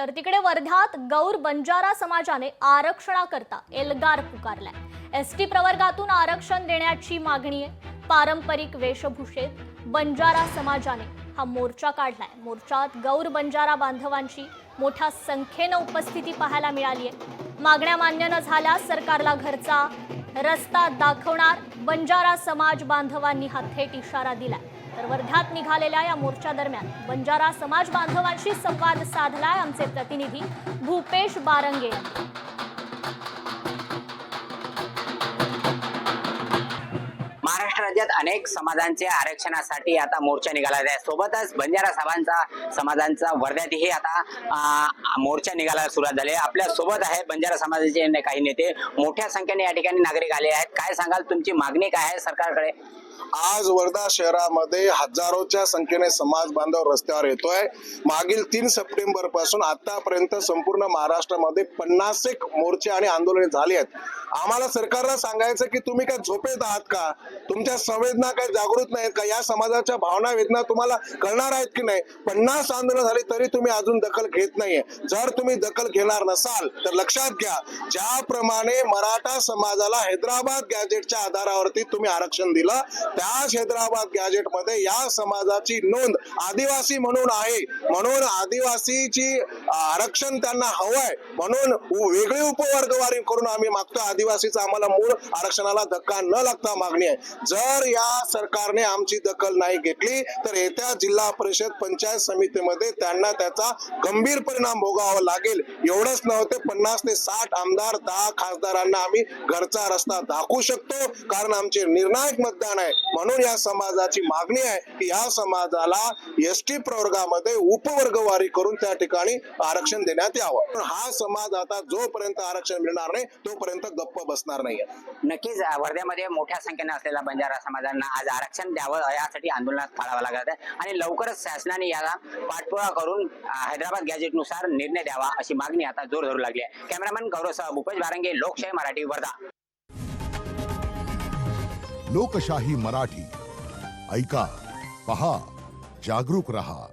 तर तिकडे वर्ध्यात गौर बंजारा समाजाने आरक्षणाकरता एल्गार पुकारलाय। एसटी प्रवर्गातून आरक्षण देण्याची मागणी आहे। पारंपरिक वेशभूषेत बंजारा समाजाने हा मोर्चा काढलाय। मोर्चात गौर बंजारा बांधवांची मोठ्या संख्येने उपस्थिती पाहायला मिळाली आहे। मागण्या मान्य न झाल्यास सरकारला घरचा रस्ता दाखवणार, बंजारा समाज बांधवांनी हा थेट इशारा दिलाय। तर वर्ध्यात निघालेल्या या मोर्चा दरम्यान बंजारा समाज बांधवांशी संवाद साधलाय आमचे प्रतिनिधी भूपेश बारंगे। महाराष्ट्र राज्यात अनेक समाजांचे आरक्षणासाठी आता मोर्चा निघाला आहे। सोबतच बंजारा समाजांचा वर्ध्यातही आता मोर्चा निघायला सुरुवात झाली आहे। आपल्या सोबत आहे बंजारा समाजाचे काही नेते, मोठ्या संख्येने या ठिकाणी नागरिक आले आहेत। काय सांगाल, तुमची मागणी काय आहे सरकारकडे? आज वर्धा शहरामध्ये हजारोच्या संख्येने समाज बांधव रस्त्यावर येतोय। मागील 3 सप्टेंबर पासून आतापर्यंत संपूर्ण महाराष्ट्रामध्ये 50 मोर्चे आणि आंदोलने झाली आहेत। आम्हाला सरकारला सांगायचं की तुम्ही काय झोपेत आहात का? तुमच्या संवेदना काय जागृत नाहीत का? या समाजाच्या भावना वेदना तुम्हाला कळणार आहेत की नाही? 50 आंदोलन झाली तरी तुम्ही अजून दखल घेत नाहीये। जर तुम्ही दखल घेणार नसाल तर लक्षात घ्या, ज्याप्रमाणे मराठा समाजाला हैदराबाद गॅजेटच्या आधारावरती तुम्ही आरक्षण दिलं, त्याच हैदराबाद गॅजेट मध्ये या समाजाची नोंद आदिवासी म्हणून आहे। म्हणून आदिवासीची आरक्षण त्यांना हवंय, म्हणून वेगळी उपवर्गवारी करून आम्ही मागतो। आदिवासीचा आम्हाला मूळ आरक्षणाला धक्का न लागता मागणी आहे। जर या सरकारने आमची दखल नाही घेतली तर येत्या जिल्हा परिषद पंचायत समितीमध्ये त्यांना त्याचा गंभीर परिणाम भोगावा लागेल। एवढंच नव्हते, 50 ते 60 आमदार, 10 खासदारांना आम्ही घरचा रस्ता दाखवू शकतो, कारण आमचे निर्णायक मतदान आहे। म्हणून या समाजाची मागणी आहे की या समाजाला एसटी प्रवर्गामध्ये उपवर्गवारी करून त्या ठिकाणी आरक्षण देण्यात यावं। हा समाज आता जोपर्यंत आरक्षण मिळणार नाही तोपर्यंत गप्प बसणार नाहीये। नक्कीच वर्ध्यामध्ये मोठ्या संख्येने असलेल्या बंजारा समाजांना आज आरक्षण द्यावं यासाठी आंदोलनात थांबावं लागत आहे आणि लवकरच शासनाने याला पाठपुरावा करून हैदराबाद गॅजेटनुसार निर्णय द्यावा अशी मागणी आता जोर धरू लागली आहे। कॅमेरामॅन गौरवसह भूपेश बारंगे, लोकशाही मराठी, वर्धा। लोकशाही मराठी ऐका, पहा, जागरूक रहा।